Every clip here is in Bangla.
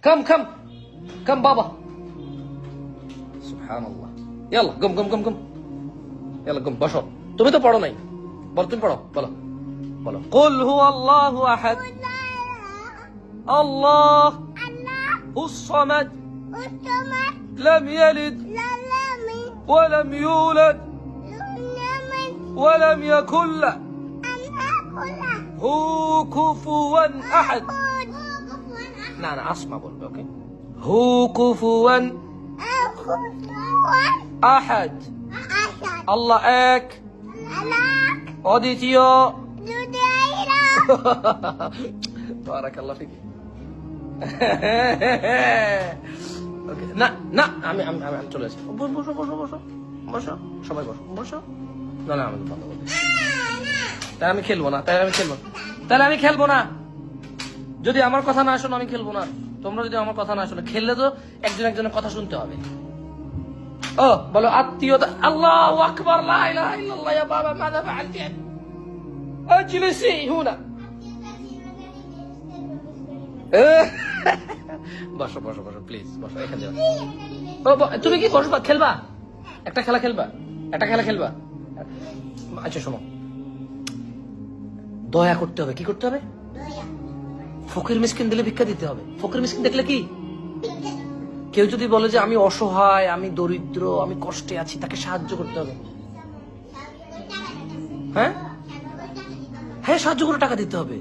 come come come বাবা সুবহানাল্লাহ ইয়াল্লা গম গম গম গম ইয়াল্লা গম বসো তুমি তো পড়ো নাই বলো তুমি পড়ো বলো বলো কুল হুয়াল্লাহু আহাদ আল্লাহ হুস সামাদ লাম ইয়ালিদ ওয়া লাম ইউলাদ ওয়া লাম ইয়াকুল লাহু কুফুয়ান আহাদ না না আসমা বলবে ওকে হু কুফুয়ান আহাদ আল্লাহ এক অদ্বিতীয় বারাকাল্লাহ ফিক ওকে না না আমি আমি আমি চলে আসি বসো বসো বসো বসো সবাই বসো বসো না না আমি বন্ধ করবো তাই আমি খেলবো না তাহলে আমি খেলবো না যদি আমার কথা না শোনো আমি খেলবো না তোমরা যদি আমার কথা না শোনো খেললে তো একজন একজনের কথা শুনতে হবে ও বলো আত্মীয়তা আল্লাহু আকবার লা ইলাহা ইল্লাল্লাহ ইয়া বাবা মাযা ফাআলতি আজলিসি হুনা বসো বসো বসো প্লিজ বসো এখানে যাও তুমি কি বসবা খেলবা একটা খেলা খেলবা আচ্ছা শোনো দয়া করতে হবে কি করতে হবে ফকির মিসকিন দিলে ভিক্ষা দিতে হবে ফকির মিসকিন দেখলে কি কেউ যদি বলে যে আমি অসহায় আমি দরিদ্র আমি কষ্টে আছি তাকে সাহায্য করতে হবে হ্যাঁ হ্যাঁ সাহায্য করে টাকা দিতে হবে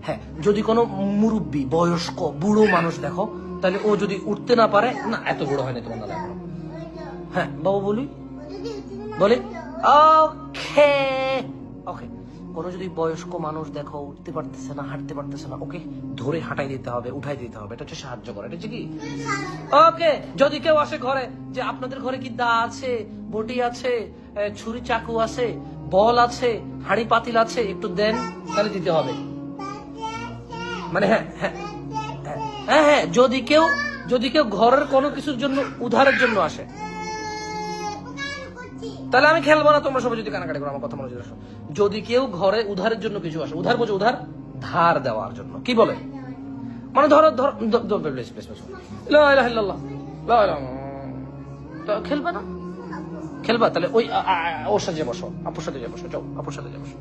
হ্যাঁ যদি কোনো মুরব্বী বয়স্ক বুড়ো মানুষ দেখো তাহলে ও যদি উঠতে না পারে না এত বুড়ো হয় না তোমার না লাগলো হ্যাঁ বাবু বলি ওকে ওকে কোনো যদি বয়স্ক মানুষ দেখো উঠতে পারতেছে না হাঁটতে পারতেছে না ওকে ধরে হাঁটাই দিতে হবে উঠাই দিতে হবে এটা হচ্ছে সাহায্য করা এটা হচ্ছে কি ওকে যদি কেউ আসে ঘরে যে আপনাদের ঘরে কি দা আছে বটি আছে ছুরি চাকু আছে বল আছে হাঁড়ি পাতিল আছে একটু দেন তাহলে দিতে হবে মানে হ্যাঁ হ্যাঁ হ্যাঁ হ্যাঁ যদি কেউ ঘরের কোনো কিছুর জন্য উধারের জন্য আসে তাহলে আমি খেলবো না তোমরা সবাই যদি কানাকাটি করো আমার কথা মনে রাখো যদি কেউ ঘরে উধারের জন্য কিছু আসে উধার বোঝো উধার ধার দেওয়ার জন্য কি বলে মানে ধরো খেলবে না খেলবা তাহলে ওই ওর সাথে বসো আপুর সাথে বসো চল আপুর সাথে বসো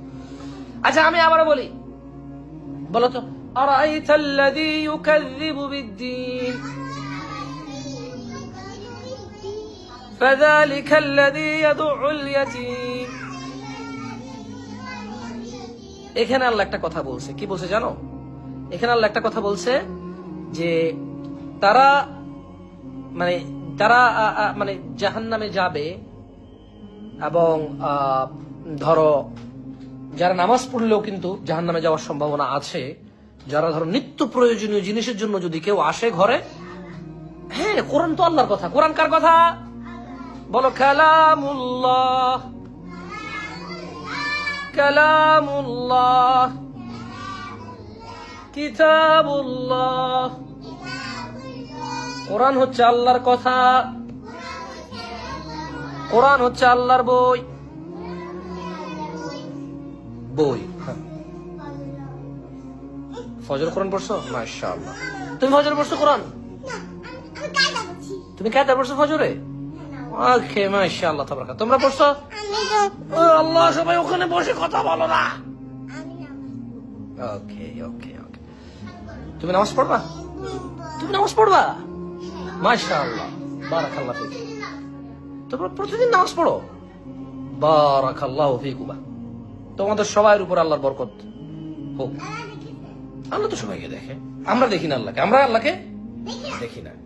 আচ্ছা আমি আবারও বলি বলো তো আরাইতাল্লাযী ইউকাযযিবু বিদ্দীন فذلك الذي يدعو اليتيم এখানে আল্লাহ একটা কথা বলছে কি বলছে জানো এখানে আল্লাহ একটা কথা বলছে যে তারা মানে জাহান্নামে যাবে এবং ধরো যারা নামাজ পড়লেও কিন্তু জাহান্নামে যাওয়ার সম্ভাবনা আছে যারা ধরো নিত্য প্রয়োজনীয় জিনিসের জন্য যদি কেউ আসে ঘরে হ্যাঁ কোরআন তো আল্লাহর কথা কোরআন কার কথা বলো কালামুল্লাহ কালামুল্লাহ কিতাবুল্লাহ কোরআন হচ্ছে আল্লাহর কথা কোরআন হচ্ছে আল্লাহর বই ফজর কোরআন পড়ছো মাশাআল্লাহ তুমি ফজর পড়ছো কোরআন তুমি কায়দা পড়ছো ফজরে ওকে মাশাআল্লাহ তাবারাকাল্লাহ তোমরা পড়ছো আল্লাহ সবাই ওখানে বসে কথা বলো না ওকে ওকে ওকে তুমি নামাজ পড়বা মাশাআল্লাহ বারাকাল্লাহ ফিক তোমরা প্রতিদিন নামাজ পড়ো বারাকাল্লাহু ফিকুমা তোমাদের সবার উপর আল্লাহর বরকত হোক আল্লাহ তো সবাইকে দেখে আমরা দেখি না আল্লাহকে আমরা আল্লাহকে দেখি না